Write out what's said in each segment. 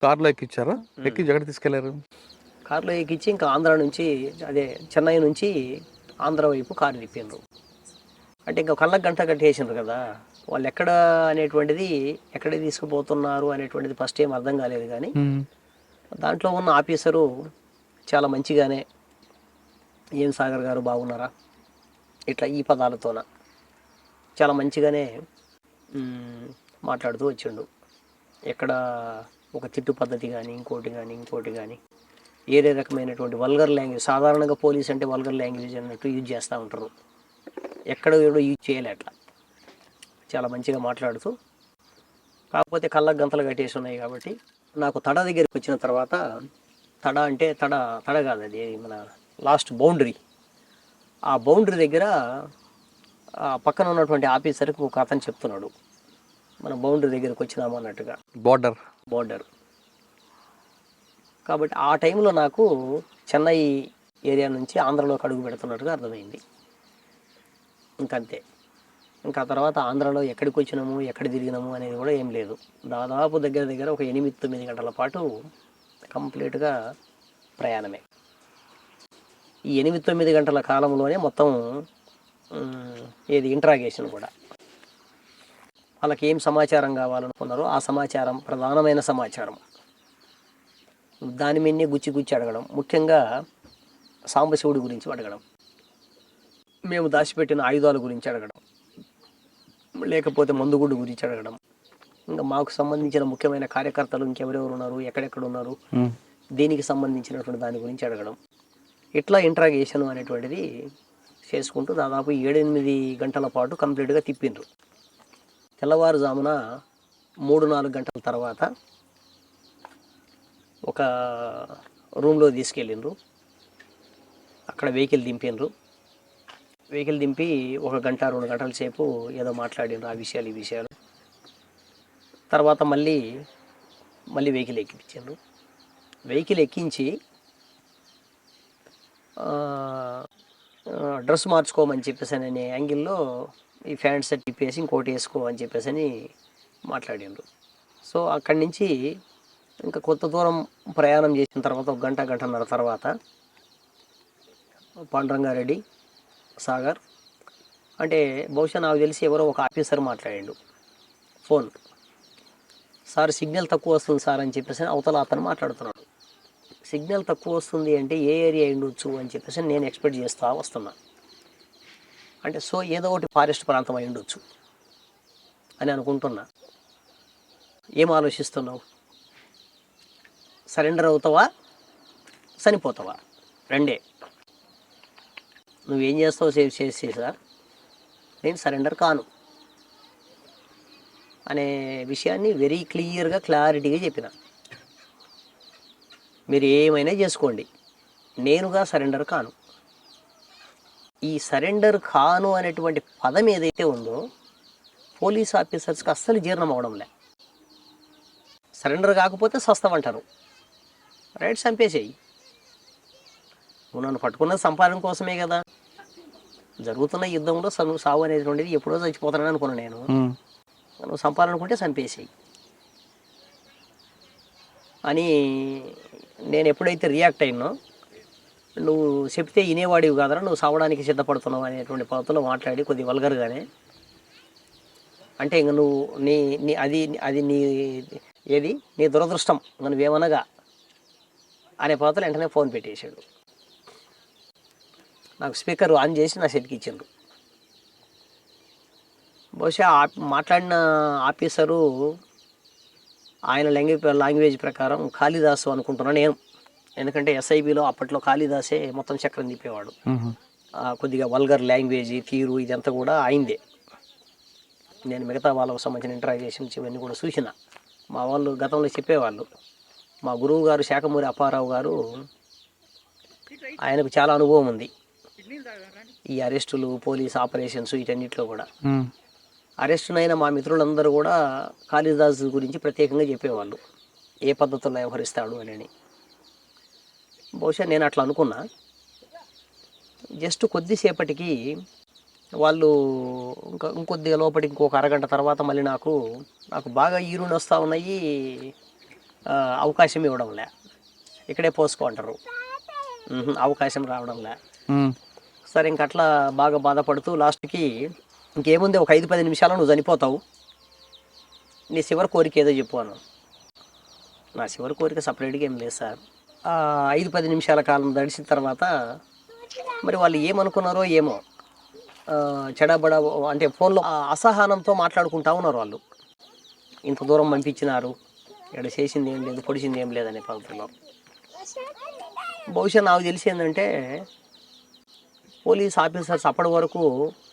కార్లో ఎక్కిచ్చారా? ఎక్కించి ఎక్కడ తీసుకెళ్లారు? కారులో ఎక్కించి ఇంకా ఆంధ్ర నుంచి, అదే చెన్నై నుంచి ఆంధ్ర వైపు కారు తిప్పిండ్రు. అంటే ఇంకా కళ్ళకు గంట కట్టేసిండ్రు కదా, వాళ్ళు ఎక్కడ అనేటువంటిది, ఎక్కడికి తీసుకుపోతున్నారు అనేటువంటిది ఫస్ట్ ఏం అర్థం కాలేదు. కానీ దాంట్లో ఉన్న ఆఫీసరు చాలా మంచిగానే, ఏం సాగర్ గారు బాగున్నారా, ఇట్లా ఈ పదాలతోన చాలా మంచిగానే మాట్లాడుతూ వచ్చిండు. ఎక్కడ ఒక తిట్టు పద్ధతి కానీ ఇంకోటి కానీ ఏదే రకమైనటువంటి వల్గర్ లాంగ్వేజ్, సాధారణంగా పోలీస్ అంటే వల్గర్ లాంగ్వేజ్ అన్నట్టు యూజ్ చేస్తూ ఉంటారు. ఎక్కడ కూడా యూజ్ చేయలే అట్లా. చాలా మంచిగా మాట్లాడుతూ, కాకపోతే కళ్ళకు గంతలు కట్టేసి ఉన్నాయి కాబట్టి నాకు తడ దగ్గరికి వచ్చిన తర్వాత, తడ అంటే తడ కాదు, అది మన లాస్ట్ బౌండరీ. ఆ బౌండరీ దగ్గర పక్కన ఉన్నటువంటి ఆఫీసర్కి ఒక అతను చెప్తున్నాడు, మన బౌండరీ దగ్గరికి వచ్చినాము అన్నట్టుగా. బోర్డర్ కాబట్టి ఆ టైంలో నాకు చెన్నై ఏరియా నుంచి ఆంధ్రలోకి అడుగు పెడుతున్నట్టుగా అర్థమైంది. ఇంకంతే. ఇంకా తర్వాత ఆంధ్రాలో ఎక్కడికి వచ్చినాము, ఎక్కడ తిరిగినాము అనేది కూడా ఏం లేదు. దాదాపు దగ్గర ఒక 8-9 గంటల పాటు కంప్లీట్గా ప్రయాణమే. ఈ 8-9 గంటల కాలంలోనే మొత్తం ఏది ఇంట్రాగేషన్ కూడా. వాళ్ళకి ఏం సమాచారం కావాలనుకున్నారో ఆ సమాచారం, ప్రధానమైన సమాచారం, దాని మీదనే గుచ్చి అడగడం. ముఖ్యంగా సాంబశివుడి గురించి అడగడం, మేము దాచిపెట్టిన ఆయుధాల గురించి అడగడం, లేకపోతే మందుగుడ్డు గురించి అడగడం, ఇంకా మాకు సంబంధించిన ముఖ్యమైన కార్యకర్తలు ఇంకెవరెవరు ఉన్నారు, ఎక్కడెక్కడ ఉన్నారు, దీనికి సంబంధించినటువంటి దాని గురించి అడగడం. ఇట్లా ఇంట్రాగేషన్ అనేటువంటిది చేసుకుంటూ దాదాపు 7-8 గంటల పాటు కంప్లీట్గా తిప్పిండ్రు. తెల్లవారుజామున 3-4 గంటల తర్వాత ఒక రూమ్లో తీసుకెళ్ళిండ్రు. అక్కడ వెహికల్ దింపిండ్రు. వెహికల్ దింపి 1 గంట 2 గంటల సేపు ఏదో మాట్లాడిండ్రు, ఆ విషయాలు ఈ విషయాలు. తర్వాత మళ్ళీ వెహికల్ ఎక్కించిండ్రు. వెహికల్ ఎక్కించి డ్రెస్ మార్చుకోమని చెప్పేసి అనే యాంగిల్లో ఈ ప్యాంట్ షర్ట్ ఇప్పేసి ఇంకోటి వేసుకో అని చెప్పేసి అని మాట్లాడిండ్రు. సో అక్కడి నుంచి ఇంకా కొంత దూరం ప్రయాణం చేసిన తర్వాత 1 గంట గంటన్నర తర్వాత పాండురంగారెడ్డి సాగర్ అంటే బహుశా నాకు తెలిసి ఎవరో ఒక ఆఫీసర్ మాట్లాడిండు ఫోన్. సార్ సిగ్నల్ తక్కువ వస్తుంది సార్ అని చెప్పేసి అవతల అతను మాట్లాడుతున్నాడు. సిగ్నల్ తక్కువ వస్తుంది అంటే ఏ ఏరియా ఉండొచ్చు అని చెప్పేసి నేను ఎక్స్పెక్ట్ చేస్తూ వస్తున్నా. అంటే సో ఏదో ఒకటి ఫారెస్ట్ ప్రాంతం అయి ఉండొచ్చు అని అనుకుంటున్నా. ఏం ఆలోచిస్తున్నావు? సరెండర్ అవుతావా, చనిపోతావా? రెండే. నువ్వేం చేస్తావు చేసి సార్, నేను సరెండర్ కాను అనే విషయాన్ని వెరీ క్లారిటీగా చెప్పిన. మీరు ఏమైనా చేసుకోండి, నేనుగా సరెండర్ కాను. ఈ సరెండర్ కాను అనేటువంటి పదం ఏదైతే ఉందో పోలీస్ ఆఫీసర్స్కి అస్సలు జీర్ణం అవడంలే. సరెండర్ కాకపోతే సస్తామంటారు. రైట్, చంపేసేయి. నువ్వు నన్ను పట్టుకున్నది సంపాదన కోసమే కదా. జరుగుతున్న యుద్ధంలో సావు అనేటువంటిది ఎప్పుడో చచ్చిపోతానని అనుకున్నాను నేను. నువ్వు సంపాదనుకుంటే చంపేసేయి అని నేను ఎప్పుడైతే రియాక్ట్ అయినో, నువ్వు చెప్తే వినేవాడివి కాదరా, నువ్వు సావడానికి సిద్ధపడుతున్నావు అనేటువంటి పద్ధతిలో మాట్లాడి కొద్ది వల్గర్గానే. అంటే ఇంక నువ్వు అది నీ దురదృష్టం నువ్వేమనగా అనే పద్ధతిలో వెంటనే ఫోన్ పెట్టేశాడు. నాకు స్పీకర్ ఆన్ చేసి నా సెట్కి ఇచ్చిండ్రు. బహుశా మాట్లాడిన ఆఫీసరు ఆయన లాంగ్వేజ్ ప్రకారం కాళిదాసు అనుకుంటున్నాను నేను. ఎందుకంటే ఎస్ఐబిలో అప్పట్లో కాళిదాసే మొత్తం చక్రం తిప్పేవాడు. కొద్దిగా వల్గర్ లాంగ్వేజ్ తీరు ఇదంతా కూడా అయిందే. నేను మిగతా వాళ్ళకు సంబంధించిన ఇంటరాగేషన్స్ ఇవన్నీ కూడా చూసిన. మా వాళ్ళు గతంలో చెప్పేవాళ్ళు. మా గురువు గారు శాఖమూరి అప్పారావు గారు, ఆయనకు చాలా అనుభవం ఉంది ఈ అరెస్టులు, పోలీస్ ఆపరేషన్స్ వీటన్నిటిలో కూడా. అరెస్టునైన మా మిత్రులందరూ కూడా కాళిదాసు గురించి ప్రత్యేకంగా చెప్పేవాళ్ళు, ఏ పద్ధతుల్లో వ్యవహరిస్తాడు అని. బహుశా నేను అట్లా అనుకున్నా. జస్ట్ కొద్దిసేపటికి వాళ్ళు ఇంకొద్దిగా లోపలికి ఇంకొక అరగంట తర్వాత మళ్ళీ నాకు బాగా ఈరుని వస్తూ ఉన్నాయి, అవకాశం ఇవ్వడంలే, ఇక్కడే పోసుకో అంటారు. అవకాశం రావడంలే. ఉమ్, సరే ఇంక అట్లా బాగా బాధపడుతూ లాస్ట్కి ఇంకేముంది, ఒక 5-10 నిమిషాలు నువ్వు చనిపోతావు, నీ చివరి కోరిక ఏదో చెప్పు అన్నాను. నా చివరి కోరిక సపరేట్గా ఏం లేదు సార్. 5-10 నిమిషాల కాలం గడిచిన తర్వాత మరి వాళ్ళు ఏమనుకున్నారో ఏమో, చెడబడ అంటే ఫోన్లో అసహనంతో మాట్లాడుకుంటా ఉన్నారు వాళ్ళు. ఇంత దూరం పంపించినారు, ఇక్కడ చేసింది ఏం లేదు, పొడిచింది ఏం లేదనే పద్ధతిలో. బహుశా నాకు తెలిసి ఏంటంటే పోలీస్ ఆఫీసర్స్ అప్పటి వరకు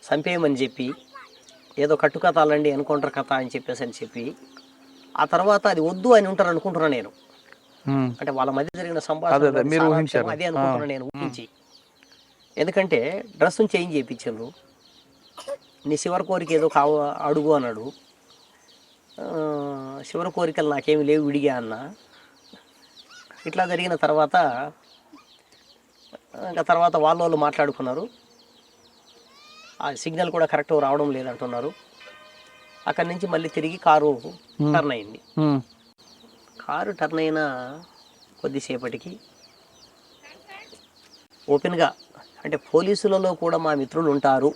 చంపేయమని చెప్పి, ఏదో కట్టుకథాలండి ఎన్కౌంటర్ కథ అని చెప్పి ఆ తర్వాత అది వద్దు అని ఉంటారు అనుకుంటున్నాను నేను. ఉమ్. అంటే వాళ్ళ మధ్య జరిగిన అదే సంభాషణ అదే మీరు ఊహించారు. అదే అనుకుంటున్నాను నేను ఊహించి. ఎందుకంటే డ్రెస్సును చేంజ్ చేయించారు, నీ చివరి కోరిక ఏదో అడుగు అన్నాడు. చివరి కోరికలు నాకేమి లేవు విడిగా అన్న. ఇట్లా జరిగిన తర్వాత ఇంకా తర్వాత వాళ్ళు మాట్లాడుకున్నారు. ఆ సిగ్నల్ కూడా కరెక్ట్ రావడం లేదంటున్నారు. అక్కడి నుంచి మళ్ళీ తిరిగి కారు టర్న్ అయింది. ఉమ్, కారు టర్న్ అయిన కొద్దిసేపటికి ఓపెన్గా, అంటే పోలీసులలో కూడా మా మిత్రులు ఉంటారు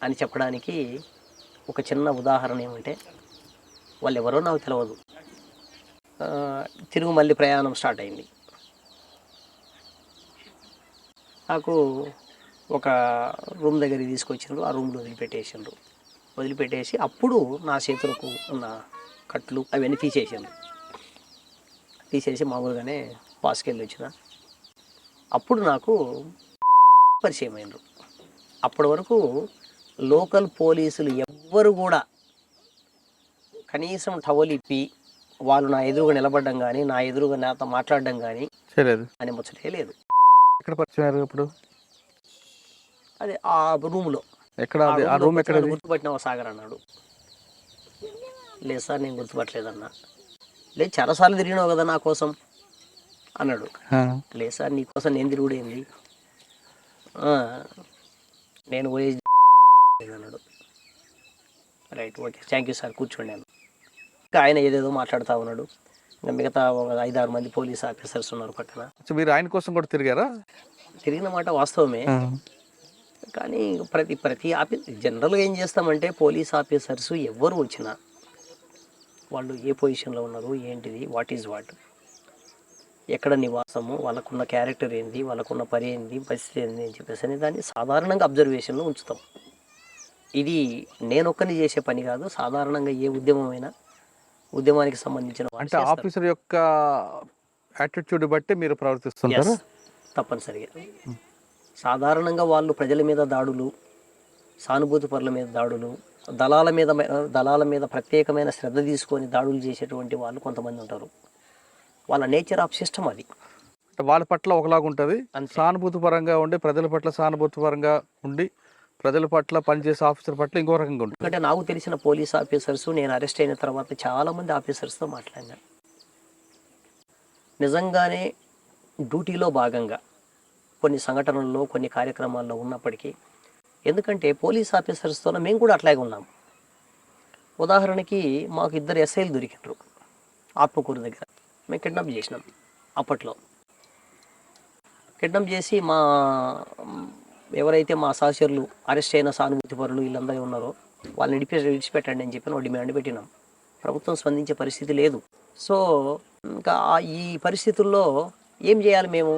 అని చెప్పడానికి ఒక చిన్న ఉదాహరణ ఏమంటే, వాళ్ళు ఎవరో నాకు తెలియదు. తిరుగు మళ్ళీ ప్రయాణం స్టార్ట్ అయింది. నాకు ఒక రూమ్ దగ్గరికి తీసుకొచ్చిండ్రు, ఆ రూమ్లో వదిలిపెట్టేసి అప్పుడు నా చేతులకు ఉన్న కట్లు అవన్నీ తీసేసి మామూలుగానే పాస్కెళ్ళి వచ్చిన. అప్పుడు నాకు పరిచయం అయినరు. అప్పటి వరకు లోకల్ పోలీసులు ఎవ్వరు కూడా కనీసం టవల్ ఇప్పి వాళ్ళు నా ఎదురుగా నిలబడడం కానీ, నా ఎదురుగా నాతో మాట్లాడడం కానీ చేయలేదు. అని ముచ్చటే లేదు. ఎక్కడ పరిచయం అయ్యారు ఇప్పుడు? అదే ఆ రూమ్లో. ఎక్కడ? ఆ రూమ్ ఎక్కడ? గుర్తుపట్టినావా సాగర్ అన్నాడు. లేదు సార్ నేను గుర్తుపట్టలేదన్నా. లేదు చాలాసార్లు తిరిగినావు కదా నా కోసం అన్నాడు. లేదు సార్ నీ కోసం నేను తిరుగుడేంది, నేను పోయేది అన్నాడు. Right, okay, thank you sir, కూర్చోండి అన్న. ఇంకా ఆయన ఏదేదో మాట్లాడుతూ ఉన్నాడు. ఇంకా మిగతా ఒక 5-6 మంది పోలీస్ ఆఫీసర్స్ ఉన్నారు పక్కన. మీరు ఆయన కోసం కూడా తిరిగారా? తిరిగిన మాట వాస్తవమే, కానీ ప్రతి జనరల్గా ఏం చేస్తామంటే పోలీస్ ఆఫీసర్స్ ఎవరు వచ్చినా వాళ్ళు ఏ పొజిషన్లో ఉన్నారు, ఏంటిది, వాట్ ఈజ్ వాట్, ఎక్కడ నివాసము, వాళ్ళకున్న క్యారెక్టర్ ఏంది, వాళ్ళకున్న పని ఏంది, పరిస్థితి ఏంది అని చెప్పేసి దాన్ని సాధారణంగా అబ్జర్వేషన్లో ఉంచుతాం. ఇది నేనొక్కని చేసే పని కాదు, సాధారణంగా ఏ ఉద్యమానికి సంబంధించిన అంటే ఆఫీసర్ యొక్క యాటిట్యూడ్ బట్టి మీరు ప్రవర్తిస్తుంటారు. తప్పనిసరిగా సాధారణంగా వాళ్ళు ప్రజల మీద దాడులు, సానుభూతి పరుల మీద దాడులు, దళాల మీద ప్రత్యేకమైన శ్రద్ధ తీసుకొని దాడులు చేసేటువంటి వాళ్ళు కొంతమంది ఉంటారు. వాళ్ళ నేచర్ ఆఫ్ సిస్టమ్ అది. వాళ్ళ పట్ల ఒకలాగా ఉంటుంది, సానుభూతి పరంగా ఉండి ప్రజల పట్ల సానుభూతి పరంగా ఉండి ప్రజల పట్ల పనిచేసే ఆఫీసర్ పట్ల ఇంకో రకంగా ఉంటుంది. అంటే నాకు తెలిసిన పోలీస్ ఆఫీసర్స్, నేను అరెస్ట్ అయిన తర్వాత చాలామంది ఆఫీసర్స్తో మాట్లాడినాను. నిజంగానే డ్యూటీలో భాగంగా కొన్ని సంఘటనల్లో, కొన్ని కార్యక్రమాల్లో ఉన్నప్పటికీ, ఎందుకంటే పోలీస్ ఆఫీసర్స్తో మేము కూడా అట్లాగే ఉన్నాం. ఉదాహరణకి మాకు 2 ఎస్ఐలు దొరికినారు ఆత్మకూరు దగ్గర. మేము కిడ్నాప్ చేసినాం. అప్పట్లో కిడ్నాప్ చేసి ఎవరైతే మా సహచరులు అరెస్ట్ అయిన సానుభూతి పరులు వీళ్ళందరూ ఉన్నారో వాళ్ళని విడిచిపెట్టండి అని చెప్పి డిమాండ్ పెట్టినాం. ప్రభుత్వం స్పందించే పరిస్థితి లేదు. సో ఇంకా ఈ పరిస్థితుల్లో ఏం చేయాలి మేము?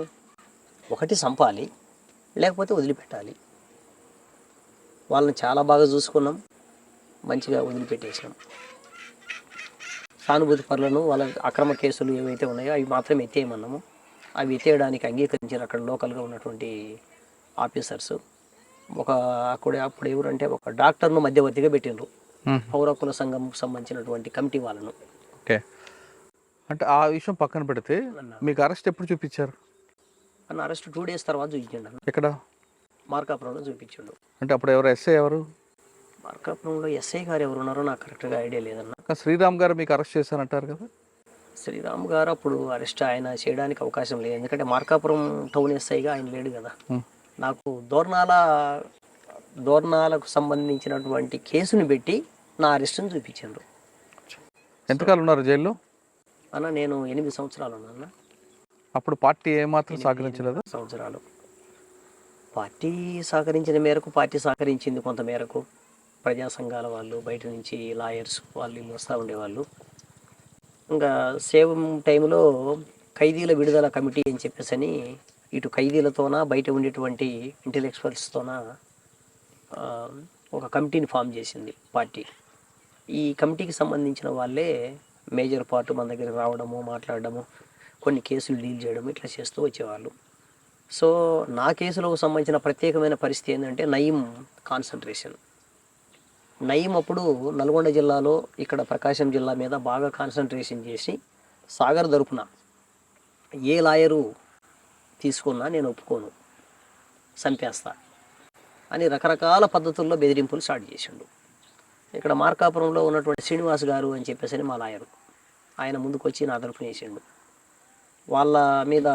ఒకటి చంపాలి, లేకపోతే వదిలిపెట్టాలి. వాళ్ళని చాలా బాగా చూసుకున్నాం, మంచిగా వదిలిపెట్టేసినాం. సానుభూతి పరులను, వాళ్ళ అక్రమ కేసులు ఏవైతే ఉన్నాయో అవి మాత్రం ఎత్తేయమన్నాము. అవి ఎత్తేయడానికి అంగీకరించారు అక్కడ లోకల్గా ఉన్నటువంటి ఆఫీసర్స్. అప్పుడు ఎవరంటే ఒక డాక్టర్ను మధ్యవర్తిగా పెట్టిండ్రు, పౌర హక్కుల సంఘం సంబంధించినటువంటి కమిటీ వాళ్ళను. ఓకే, అంటే ఆ విషయం పక్కన పెడితే మీకు అరెస్ట్ ఎప్పుడు చూపించారు? అన్న అరెస్ట్ 2 days తర్వాత చూపించండి అన్న. ఎక్కడ? మార్కాపురంలో చూపించండు. అంటే అప్పుడు ఎవరు ఎస్ఐ ఎవరు? మార్కాపురంలో ఎస్ఐ గారు ఎవరు ఉన్నారో నాకు కరెక్ట్గా ఐడియా లేదన్న. శ్రీరామ్ గారు మీకు అరెస్ట్ చేశారంటారు కదా? శ్రీరామ్ గారు అప్పుడు అరెస్ట్ ఆయన చేయడానికి అవకాశం లేదు, ఎందుకంటే మార్కాపురం టౌన్ ఎస్ఐగా ఆయన లేడు కదా. నాకు దోర్నాలకు సంబంధించినటువంటి కేసుని పెట్టి నా అరెస్ట్ని చూపించారు. ఎంతకాలం ఉన్నారు జైల్లో? అన్న నేను 8 సంవత్సరాలు ఉన్నాను. అప్పుడు పార్టీ ఏమాత్రం సహకరించలేదు? సంవత్సరాలు పార్టీ సహకరించిన మేరకు, పార్టీ సహకరించింది కొంత మేరకు. ప్రజా సంఘాల వాళ్ళు, బయట నుంచి లాయర్స్ వాళ్ళు వీళ్ళు వస్తూ ఉండేవాళ్ళు. ఇంకా సేమ్ టైంలో ఖైదీల విడుదల కమిటీ అని చెప్పేసి ఇటు ఖైదీలతోన బయట ఉండేటువంటి ఇంటెలెక్చువల్స్తోన ఒక కమిటీని ఫామ్ చేసింది పార్టీ. ఈ కమిటీకి సంబంధించిన వాళ్ళే మేజర్ పార్ట్ మన దగ్గరికి రావడము, మాట్లాడడము, కొన్ని కేసులు డీల్ చేయడము ఇట్లా చేస్తూ వచ్చేవాళ్ళు. సో నా కేసులకు సంబంధించిన ప్రత్యేకమైన పరిస్థితి ఏంటంటే నయీం కాన్సన్ట్రేషన్. నయీం అప్పుడు నల్గొండ జిల్లాలో, ఇక్కడ ప్రకాశం జిల్లా మీద బాగా కాన్సన్ట్రేషన్ చేసి సాగర్ తరపున ఏ లాయరు తీసుకున్నా నేను ఒప్పుకోను, చంపేస్తా అని రకరకాల పద్ధతుల్లో బెదిరింపులు స్టార్ట్ చేసిండు. ఇక్కడ మార్కాపురంలో ఉన్నటువంటి శ్రీనివాస్ గారు అని చెప్పేసి మా లాయరు, ఆయన ముందుకు వచ్చి నా తరపున వేసిండు. వాళ్ళ మీద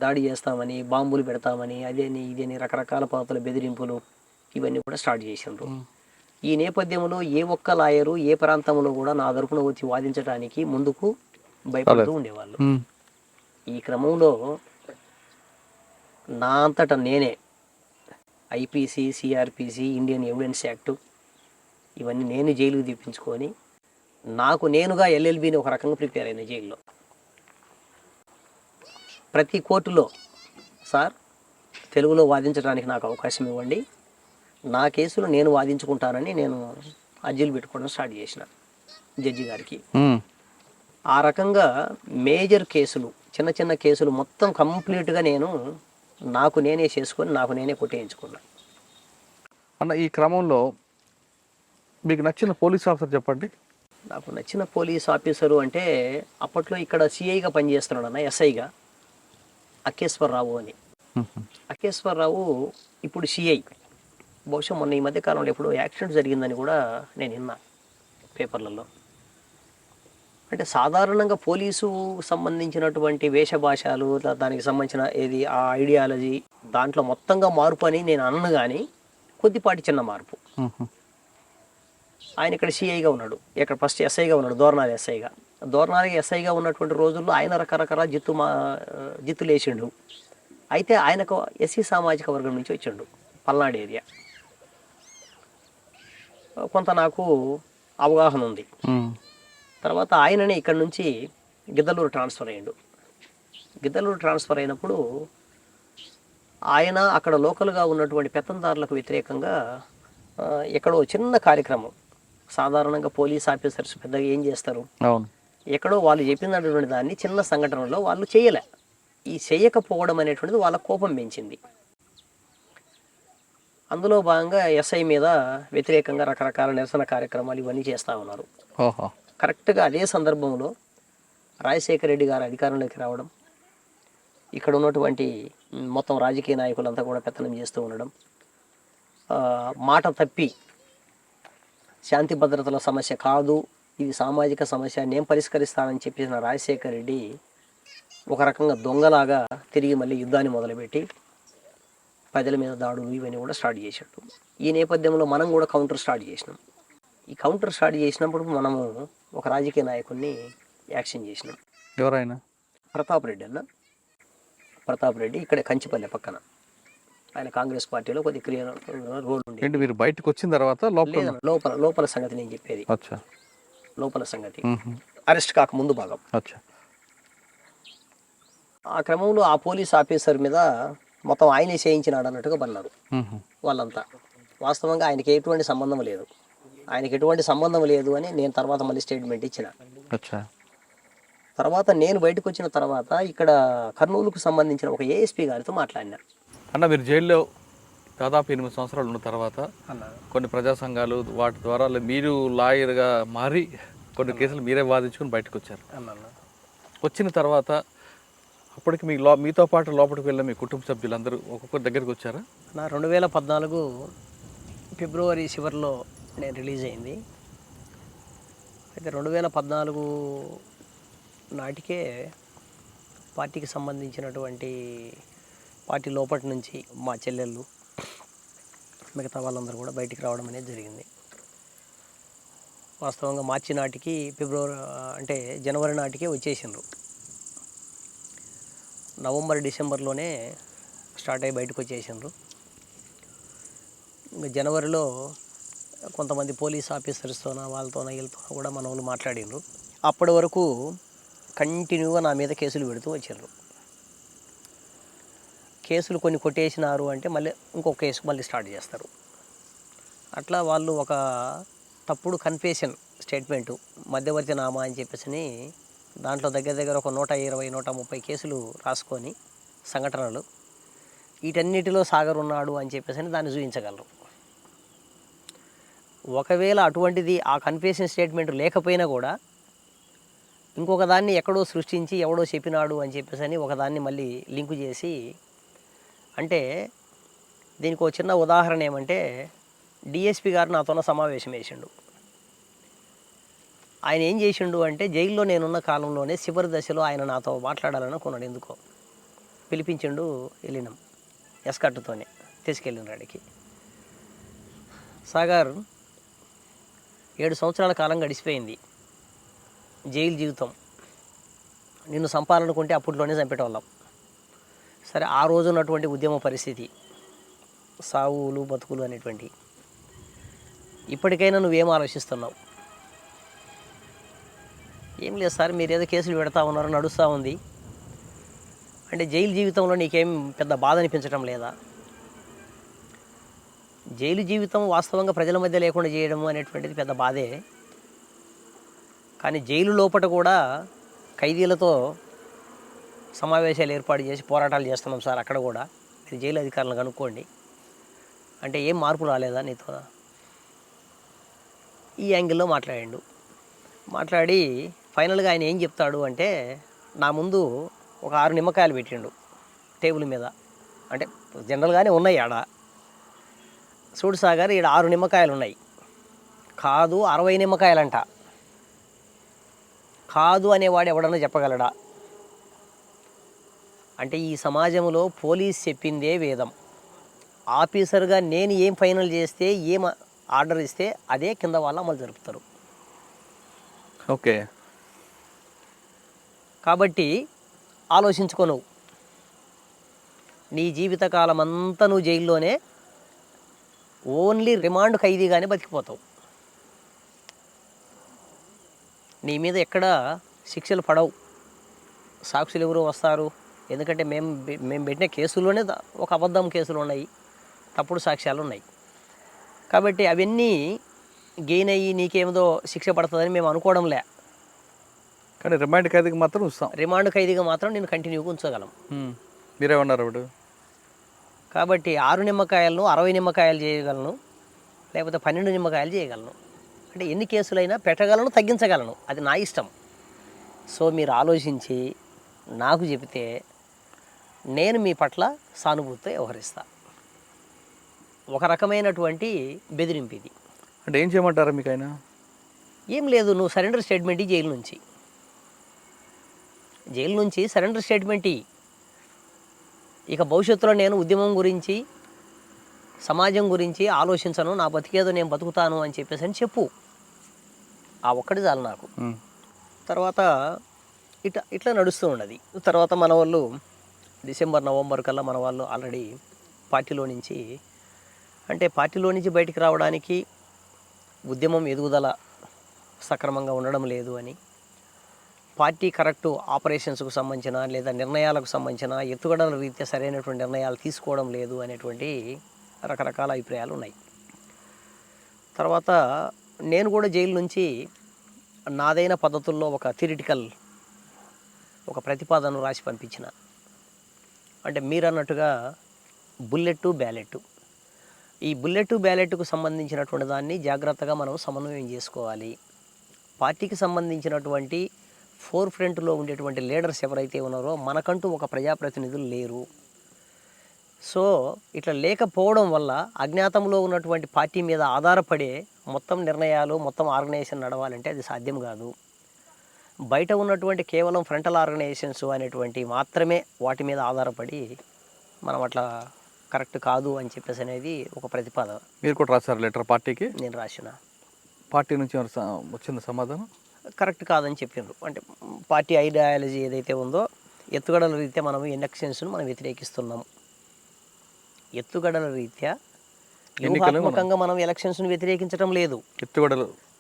దాడి చేస్తామని, బాంబులు పెడతామని, అదేని ఇదేని రకరకాల పద్ధతుల బెదిరింపులు ఇవన్నీ కూడా స్టార్ట్ చేసిండ్రు. ఈ నేపథ్యంలో ఏ ఒక్క లాయరు ఏ ప్రాంతంలో కూడా నా తరపున వచ్చి వాదించడానికి ముందుకు భయపడుతూ ఉండేవాళ్ళు. ఈ క్రమంలో నా అంతటా నేనే IPC, CrPC, Indian evidence act ఇవన్నీ నేను జైలుకు తెప్పించుకొని నాకు నేనుగా ఎల్ఎల్బిని ఒక రకంగా ప్రిపేర్ అయిన జైల్లో. ప్రతి కోర్టులో సార్ తెలుగులో వాదించడానికి నాకు అవకాశం ఇవ్వండి, నా కేసులు నేను వాదించుకుంటానని నేను అర్జీలు పెట్టుకోవడం స్టార్ట్ చేసిన జడ్జి గారికి. ఆ రకంగా మేజర్ కేసులు, చిన్న చిన్న కేసులు మొత్తం కంప్లీట్గా నేను నాకు నేనే చేసుకొని నాకు నేనే కొట్టేయించుకున్నా. అన్న ఈ క్రమంలో మీకు నచ్చిన పోలీస్ ఆఫీసర్ చెప్పండి. నాకు నచ్చిన పోలీస్ ఆఫీసరు అంటే అప్పట్లో ఇక్కడ సిఐగా పనిచేస్తున్నాడు అన్న, ఎస్ఐగా అక్కేశ్వరరావు అని. అక్కేశ్వరరావు ఇప్పుడు సిఐ. బహుశా మొన్న ఈ మధ్య కాలంలో ఎప్పుడో యాక్సిడెంట్ జరిగిందని కూడా నేను విన్నా పేపర్లలో. అంటే సాధారణంగా పోలీసు సంబంధించినటువంటి వేషభాషలు, దానికి సంబంధించిన ఏది ఆ ఐడియాలజీ దాంట్లో మొత్తంగా మార్పు అని నేను అన్ను, కానీ కొద్దిపాటి చిన్న మార్పు. ఆయన ఇక్కడ సిఐగా ఉన్నాడు, ఇక్కడ ఫస్ట్ ఎస్ఐగా ఉన్నాడు, దోర్నాలి ఎస్ఐగా. దోర్నాలి ఎస్ఐగా ఉన్నటువంటి రోజుల్లో ఆయన రకరకాల జిత్తులు వేసిండు. అయితే ఆయనకు ఎస్సీ సామాజిక వర్గం నుంచి వచ్చిండు, పల్నాడు ఏరియా. కొంత నాకు అవగాహన ఉంది. తర్వాత ఆయననే ఇక్కడ నుంచి గిద్దలూరు ట్రాన్స్ఫర్ అయ్యిండు. గిద్దలూరు ట్రాన్స్ఫర్ అయినప్పుడు ఆయన అక్కడ లోకల్గా ఉన్నటువంటి పెత్తందారులకు వ్యతిరేకంగా ఎక్కడో చిన్న కార్యక్రమం, సాధారణంగా పోలీస్ ఆఫీసర్స్ పెద్దగా ఏం చేస్తారు, ఎక్కడో వాళ్ళు చెప్పినటువంటి దాన్ని చిన్న సంఘటనలో వాళ్ళు చేయలే. ఈ చేయకపోవడం అనేటువంటిది వాళ్ళ కోపం పెంచింది. అందులో భాగంగా ఎస్ఐ మీద వ్యతిరేకంగా రకరకాల నిరసన కార్యక్రమాలు ఇవన్నీ చేస్తూ ఉన్నారు. కరెక్ట్గా అదే సందర్భంలో రాజశేఖర రెడ్డి గారు అధికారంలోకి రావడం, ఇక్కడ ఉన్నటువంటి మొత్తం రాజకీయ నాయకులంతా కూడా పెత్తనం చేస్తూ ఉండడం, మాట తప్పి శాంతి భద్రతల సమస్య కాదు, ఇది సామాజిక సమస్య, నేను పరిష్కరిస్తానని చెప్పేసిన రాజశేఖర రెడ్డి ఒక రకంగా దొంగలాగా తిరిగి మళ్ళీ యుద్ధాన్ని మొదలుపెట్టి ప్రజల మీద దాడులు ఇవన్నీ కూడా స్టార్ట్ చేసాడు. ఈ నేపథ్యంలో మనం కూడా కౌంటర్ స్టార్ట్ చేసినాం. ఈ కౌంటర్ స్టార్ట్ చేసినప్పుడు మనము ఒక రాజకీయ నాయకుడిని యాక్షన్ చేసినాం. ఎవరైనా? ప్రతాప్ రెడ్డి అన్న. ప్రతాప్ రెడ్డి ఇక్కడ కంచిపల్లె పక్కన, ఆయన కాంగ్రెస్ పార్టీలో కొద్ది రోల్ ఉంది. మీరు బయటకు వచ్చిన తర్వాత లోపల సంగతి నేను చెప్పేది, లోపల సంగతి అరెస్ట్ కాక ముందు భాగం. ఆ క్రమంలో ఆ పోలీస్ ఆఫీసర్ మీద మొత్తం ఆయనే చేయించినాడు అన్నట్టుగా పన్నారు వాళ్ళంతా. వాస్తవంగా ఆయనకి ఎటువంటి సంబంధం లేదు, ఆయనకి ఎటువంటి సంబంధం లేదు అని నేను తర్వాత మళ్ళీ స్టేట్మెంట్ ఇచ్చిన. తర్వాత నేను బయటకు వచ్చిన తర్వాత ఇక్కడ కర్నూలుకు సంబంధించిన ఒక ఏఎస్పీ గారితో మాట్లాడినా. అన్న మీరు జైల్లో దాదాపు 8 సంవత్సరాలు ఉన్న తర్వాత కొన్ని ప్రజా సంఘాలు వాటి ద్వారా మీరు లాయర్గా మారి కొన్ని కేసులు మీరే వాదించుకుని బయటకు వచ్చారు. వచ్చిన తర్వాత అప్పటికి మీతో పాటు లోపలికి వెళ్ళిన మీ కుటుంబ సభ్యులందరూ ఒక్కొక్కరి దగ్గరికి వచ్చారా? నా 2014 ఫిబ్రవరి చివరిలో నేను రిలీజ్ అయింది. అయితే 2014 నాటికే పార్టీకి సంబంధించినటువంటి పార్టీ లోపటి నుంచి మా చెల్లెళ్ళు మిగతా వాళ్ళందరూ కూడా బయటికి రావడం అనేది జరిగింది. వాస్తవంగా మార్చి నాటికి ఫిబ్రవరి అంటే జనవరి నాటికే వచ్చేసిండ్రు. నవంబర్ డిసెంబర్లోనే స్టార్ట్ అయ్యి బయటకు వచ్చేసిండ్రు. ఇంకా జనవరిలో కొంతమంది పోలీస్ ఆఫీసర్స్తోన వాళ్ళతోన వీళ్ళతోన కూడా మన వాళ్ళు మాట్లాడిండ్రు. అప్పటి వరకు కంటిన్యూగా నా మీద కేసులు పెడుతూ వచ్చారు. కేసులు కొన్ని కొట్టేసినారు అంటే మళ్ళీ ఇంకొక కేసు మళ్ళీ స్టార్ట్ చేస్తారు. అట్లా వాళ్ళు ఒక తప్పుడు కన్ఫెషన్ స్టేట్మెంటు మధ్యవర్తి నామా అని చెప్పేసి దాంట్లో దగ్గర దగ్గర ఒక 120, 130 కేసులు రాసుకొని సంఘటనలు వీటన్నిటిలో సాగర్ ఉన్నాడు అని చెప్పేసి దాన్ని చూపించగలరు. ఒకవేళ అటువంటిది ఆ కన్ఫెషన్ స్టేట్మెంట్ లేకపోయినా కూడా ఇంకొక దాన్ని ఎక్కడో సృష్టించి ఎవడో చెప్పినాడు అని చెప్పేసి ఒకదాన్ని మళ్ళీ లింకు చేసి, అంటే దీనికి ఒక చిన్న ఉదాహరణ ఏమంటే డిఎస్పి గారు నాతోన సమావేశం వేసిండు. ఆయన ఏం చేసిండు అంటే జైల్లో నేనున్న కాలంలోనే చివరి దశలో ఆయన నాతో మాట్లాడాలనుకున్నాడు. ఎందుకో పిలిపించిండు, వెళ్ళినాం ఎస్కట్టుతోనే తీసుకెళ్ళిన అడికి. సాగర్ 7 సంవత్సరాల కాలం గడిచిపోయింది, జైలు జీవితం. నిన్ను చంపాలనుకుంటే అప్పట్లోనే చంపేటోళ్ళం. సరే, ఆ రోజు ఉన్నటువంటి ఉద్యమ పరిస్థితి, సావులు బతుకులు అనేటువంటి, ఇప్పటికైనా నువ్వేం ఆలోచిస్తున్నావు? ఏం లేదు సార్, మీరు ఏదో కేసులు పెడతా ఉన్నారు, నడుస్తూ ఉంది అంటే జైలు జీవితంలో నీకేం పెద్ద బాధ అనిపించడం లేదా? జైలు జీవితం వాస్తవంగా ప్రజల మధ్య లేకుండా చేయడం అనేటువంటిది పెద్ద బాధే. కానీ జైలు లోపల కూడా ఖైదీలతో సమావేశాలు ఏర్పాటు చేసి పోరాటాలు చేస్తున్నాం సార్. అక్కడ కూడా మీరు జైలు అధికారులను కనుక్కోండి అంటే ఏం మార్పు రాలేదా నీతో? ఈ యాంగిల్లో మాట్లాడిండు. మాట్లాడి ఫైనల్గా ఆయన ఏం చెప్తాడు అంటే, నా ముందు ఒక 6 నిమ్మకాయలు పెట్టిండు టేబుల్ మీద. అంటే జనరల్గానే ఉన్నాయి ఆడ. చూడు సాగర్, ఈడ 6 నిమ్మకాయలు ఉన్నాయి, కాదు 60 నిమ్మకాయలంట. కాదు అనేవాడు ఎవడన్నా చెప్పగలడా? అంటే ఈ సమాజంలో పోలీస్ చెప్పిందే వేదం. ఆఫీసర్గా నేను ఏం ఫైనల్ చేస్తే, ఏం ఆర్డర్ ఇస్తే అదే కింద వాళ్ళు అమలు జరుపుతారు. ఓకే, కాబట్టి ఆలోచించుకో, నువ్వు నీ జీవితకాలం అంతా నువ్వు జైల్లోనే ఓన్లీ రిమాండ్ ఖైదీగానే బతికిపోతావు. నీ మీద ఎక్కడ శిక్షలు పడవు. సాక్షులు ఎవరు వస్తారు? ఎందుకంటే మేము పెట్టిన కేసుల్లోనే ఒక అబద్ధం కేసులు ఉన్నాయి, తప్పుడు సాక్ష్యాలు ఉన్నాయి. కాబట్టి అవన్నీ గెయిన్ అయ్యి నీకేమిదో శిక్ష పడుతుందని మేము అనుకోవడంలే. కానీ రిమాండ్ ఖైదీకి మాత్రం ఇస్తాం. రిమాండ్ ఖైదీగా మాత్రం నేను కంటిన్యూగా ఉంచగలం. మీరేమన్నారు అప్పుడు? కాబట్టి 6 నిమ్మకాయలను 60 నిమ్మకాయలు చేయగలను, లేకపోతే 12 నిమ్మకాయలు చేయగలను. అంటే ఎన్ని కేసులైనా పెట్టగలను, తగ్గించగలను, అది నా ఇష్టం. సో మీరు ఆలోచించి నాకు చెబితే నేను మీ పట్ల సానుభూతితో వ్యవహరిస్తా. ఒక రకమైనటువంటి బెదిరింపు ఇది. అంటే ఏం చేయమంటారా మీకు ఆయన? ఏం లేదు, నువ్వు సరెండర్ స్టేట్మెంట్ జైలు నుంచి సరెండర్ స్టేట్మెంట్. ఇక భవిష్యత్తులో నేను ఉద్యమం గురించి, సమాజం గురించి ఆలోచించను, నా బతికేదో నేను బతుకుతాను అని చెప్పేసి అని చెప్పు. ఆ ఒక్కటి చాలు నాకు. తర్వాత ఇట్లా నడుస్తూ ఉన్నది. తర్వాత మన వాళ్ళు డిసెంబర్, నవంబర్ కల్లా మన వాళ్ళు ఆల్రెడీ పార్టీలో నుంచి బయటికి రావడానికి, ఉద్యమం ఎదుగుదల సక్రమంగా ఉండడం లేదు అని, పార్టీ కరెక్టు ఆపరేషన్స్కు సంబంధించిన లేదా నిర్ణయాలకు సంబంధించిన ఎత్తుగడల రీత్యా సరైనటువంటి నిర్ణయాలు తీసుకోవడం లేదు అనేటువంటి రకరకాల అభిప్రాయాలు ఉన్నాయి. తర్వాత నేను కూడా జైలు నుంచి నాదైన పద్ధతుల్లో ఒక థియరిటికల్ ఒక ప్రతిపాదనను రాసి పంపించిన. అంటే మీరు అన్నట్టుగా బుల్లెట్ బ్యాలెట్, ఈ బుల్లెట్ బ్యాలెట్కు సంబంధించినటువంటి దాన్ని జాగ్రత్తగా మనం సమన్వయం చేసుకోవాలి. పార్టీకి సంబంధించినటువంటి ఫోర్ ఫ్రంట్లో ఉండేటువంటి లీడర్స్ ఎవరైతే ఉన్నారో మనకంటూ ఒక ప్రజాప్రతినిధులు లేరు. సో ఇట్లా లేకపోవడం వల్ల అజ్ఞాతంలో ఉన్నటువంటి పార్టీ మీద ఆధారపడే మొత్తం నిర్ణయాలు, మొత్తం ఆర్గనైజేషన్ నడవాలంటే అది సాధ్యం కాదు. బయట ఉన్నటువంటి కేవలం ఫ్రంటల్ ఆర్గనైజేషన్స్ అనేటువంటి మాత్రమే వాటి మీద ఆధారపడి మనం అట్లా కరెక్ట్ కాదు అని చెప్పేసి అనేది ఒక ప్రతిపాదన. మీరు కూడా రాశారు లెటర్ పార్టీకి? నేను రాసిన. పార్టీ నుంచి ఏమైనా వచ్చింది సమాధానం? కరెక్ట్ కాదని చెప్పిండ్రు. అంటే పార్టీ ఐడియాలజీ ఏదైతే ఉందో ఎత్తుగడల రీత్యా మనం ఎలక్షన్స్ను మనం వ్యతిరేకిస్తున్నాము. ఎత్తుగడల రీత్యా వ్యూహాత్మకంగా మనం ఎలక్షన్స్ను వ్యతిరేకించడం లేదు.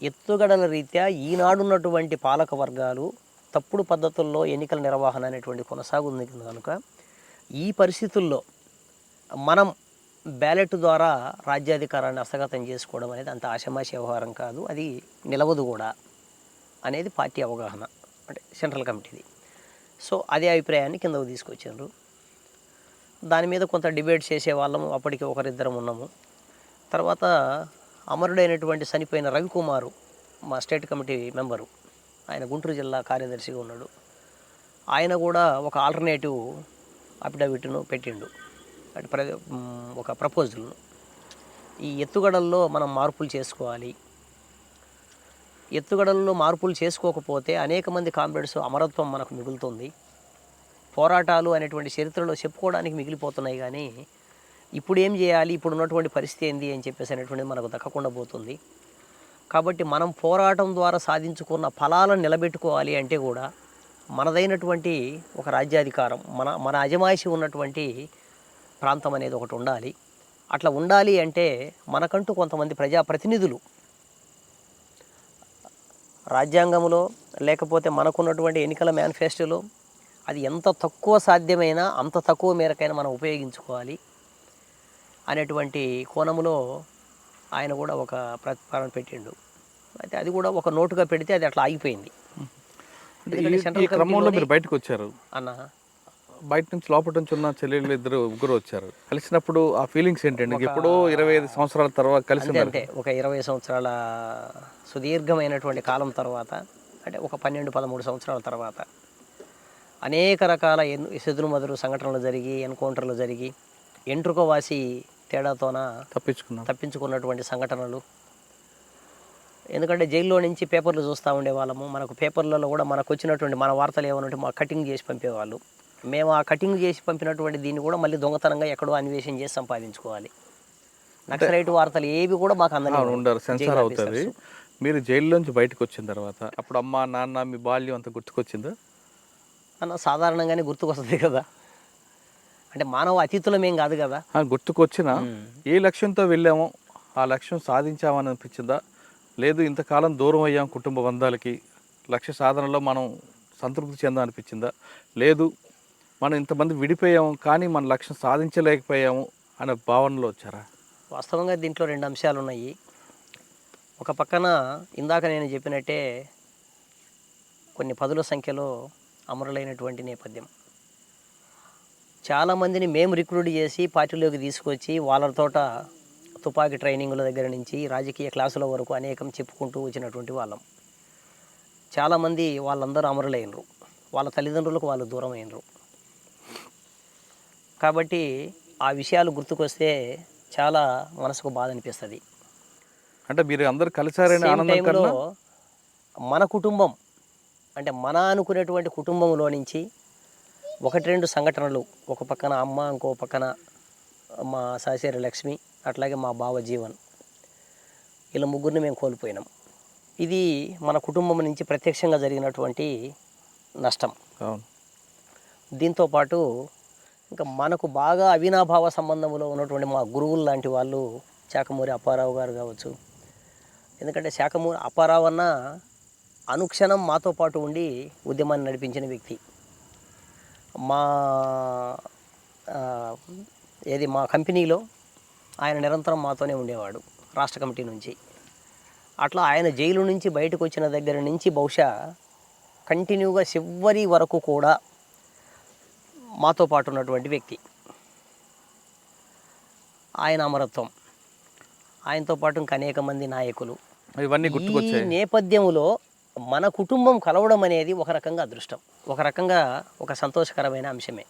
ఎత్తుగడల రీత్యా ఈనాడున్నటువంటి పాలక వర్గాలు తప్పుడు పద్ధతుల్లో ఎన్నికల నిర్వహణ అనేటువంటి కొనసాగుంది కనుక ఈ పరిస్థితుల్లో మనం బ్యాలెట్ ద్వారా రాజ్యాధికారాన్ని హస్తగతం చేసుకోవడం అనేది అంత ఆషామాషి వ్యవహారం కాదు, అది నిలవదు కూడా అనేది పార్టీ అవగాహన, అంటే సెంట్రల్ కమిటీది. సో అదే అభిప్రాయాన్ని కిందకు తీసుకొచ్చారు. దాని మీద కొంత డిబేట్ చేసే వాళ్ళము అప్పటికి ఒకరిద్దరం ఉన్నాము. తర్వాత అమరుడైనటువంటి చనిపోయిన రవికుమారు మా స్టేట్ కమిటీ మెంబరు, ఆయన గుంటూరు జిల్లా కార్యదర్శిగా ఉన్నాడు. ఆయన కూడా ఒక ఆల్టర్నేటివ్ అఫిడవిట్ను పెట్టిండు, అంటే ఒక ప్రపోజల్ను. ఈ ఎత్తుగడల్లో మనం మార్పులు చేసుకోవాలి, ఎత్తుగడల్లో మార్పులు చేసుకోకపోతే అనేక మంది కామ్రేడ్స్ అమరత్వం మనకు మిగులుతుంది, పోరాటాలు అనేటువంటి చరిత్రలో చెప్పుకోవడానికి మిగిలిపోతున్నాయి. కానీ ఇప్పుడు ఏం చేయాలి, ఇప్పుడు ఉన్నటువంటి పరిస్థితి ఏంది అని చెప్పేసి అనేటువంటిది మనకు దక్కకుండా పోతుంది. కాబట్టి మనం పోరాటం ద్వారా సాధించుకున్న ఫలాలను నిలబెట్టుకోవాలి అంటే కూడా మనదైనటువంటి ఒక రాజ్యాధికారం, మన అజమాయిషి ఉన్నటువంటి ప్రాంతం అనేది ఒకటి ఉండాలి. అట్లా ఉండాలి అంటే మనకంటూ కొంతమంది ప్రజాప్రతినిధులు రాజ్యాంగంలో లేకపోతే మనకున్నటువంటి ఎన్నికల మేనిఫెస్టోలో అది ఎంత తక్కువ సాధ్యమైనా అంత తక్కువ మేరకైనా మనం ఉపయోగించుకోవాలి అనేటువంటి కోణంలో ఆయన కూడా ఒక ప్రతిపాదన పెట్టిండు. అయితే అది కూడా ఒక నోటుగా పెడితే అది అట్లా ఆగిపోయింది. ఈ క్రమంలో మీరు బయటకు వచ్చారు అన్న, బయట నుంచి లోపల నుంచి ఉన్న చెల్లెళ్ళు ముగ్గురు వచ్చారు. కలిసినప్పుడు ఆ ఫీలింగ్స్ ఏంటండి? ఎప్పుడో 25 సంవత్సరాల తర్వాత కలిసి, అంటే ఒక 20 సంవత్సరాల సుదీర్ఘమైనటువంటి కాలం తర్వాత, అంటే ఒక 12-13 సంవత్సరాల తర్వాత అనేక రకాల చెదురుమదురు సంఘటనలు జరిగి, ఎన్కౌంటర్లు జరిగి, ఎంట్రుకవాసి తేడాతోన తప్పించుకున్నటువంటి సంఘటనలు. ఎందుకంటే జైల్లో నుంచి పేపర్లు చూస్తూ ఉండేవాళ్ళము. మనకు పేపర్లలో కూడా మనకు వచ్చినటువంటి మన వార్తలు ఏమనంటే మాకు కటింగ్ చేసి పంపేవాళ్ళు. మేము ఆ కటింగ్ చేసి పంపినటువంటి దీన్ని కూడా మళ్ళీ దొంగతనంగా ఎక్కడో అన్వేషణ చేసి సంపాదించుకోవాలి. నక్సలైట్ వార్తలు ఏవి కూడా మాకు అందరూ సెన్సార్ అవుతుంది. మీరు జైల్లోంచి బయటకు వచ్చిన తర్వాత అప్పుడు అమ్మ నాన్న మీ బాల్యం అంతా గుర్తుకొచ్చిందా అన్న? సాధారణంగానే గుర్తుకొస్తుంది కదా, అంటే మానవ అతీతులమేం కాదు కదా. గుర్తుకొచ్చినా ఏ లక్ష్యంతో వెళ్ళామో ఆ లక్ష్యం సాధించామని అనిపించిందా? లేదు ఇంతకాలం దూరం అయ్యాం కుటుంబ బంధాలకి, లక్ష్య సాధనలో మనం సంతృప్తి చెందాం అనిపించిందా? లేదు మనం ఇంతమంది విడిపోయాము కానీ మన లక్ష్యం సాధించలేకపోయాము అనే భావనలో వచ్చారా? వాస్తవంగా దీంట్లో 2 అంశాలు ఉన్నాయి. ఒక పక్కన ఇందాక నేను చెప్పినట్టే కొన్ని పదుల సంఖ్యలో అమరులైనటువంటి నేపథ్యం, చాలామందిని మేము రిక్రూట్ చేసి పార్టీలోకి తీసుకొచ్చి వాళ్ళతోట తుపాకీ ట్రైనింగుల దగ్గర నుంచి రాజకీయ క్లాసుల వరకు అనేకం చెప్పుకుంటూ వచ్చినటువంటి వాళ్ళం. చాలామంది వాళ్ళందరూ అమరులైనరు, వాళ్ళ తల్లిదండ్రులకు వాళ్ళు దూరం అయినరు. కాబట్టి ఆ విషయాలు గుర్తుకొస్తే చాలా మనసుకు బాధ అనిపిస్తుంది. అంటే మీరు అందరూ కలిసారనే ఆనందం కన్నా మన కుటుంబం, అంటే మన అనుకునేటువంటి కుటుంబంలో నుంచి 1-2 సంఘటనలు, ఒక పక్కన అమ్మ, ఇంకో పక్కన మా సాసేరి లక్ష్మి, అట్లాగే మా బావ జీవన్, ఇలా ముగ్గురిని మేము కోల్పోయినాం. ఇది మన కుటుంబం నుంచి ప్రత్యక్షంగా జరిగినటువంటి నష్టం. దీంతోపాటు ఇంకా మనకు బాగా అవినాభావ సంబంధంలో ఉన్నటువంటి మా గురువులు లాంటి వాళ్ళు శాఖమూరి అప్పారావు గారు కావచ్చు. ఎందుకంటే శాఖమూరి అప్పారావు అన్న అనుక్షణం మాతో పాటు ఉండి ఉద్యమాన్ని నడిపించిన వ్యక్తి. మా కంపెనీలో ఆయన నిరంతరం మాతోనే ఉండేవాడు రాష్ట్ర కమిటీ నుంచి. అట్లా ఆయన జైలు నుంచి బయటకు వచ్చిన దగ్గర నుంచి బహుశా కంటిన్యూగా చివరి వరకు కూడా మాతో పాటు ఉన్నటువంటి వ్యక్తి. ఆయన అమరత్వం, ఆయనతో పాటు ఇంకా అనేక మంది నాయకులు, ఇవన్నీ గుర్తుకొచ్చాయి. ఈ నేపథ్యంలో మన కుటుంబం కలవడం అనేది ఒక రకంగా అదృష్టం, ఒక రకంగా ఒక సంతోషకరమైన అంశమే.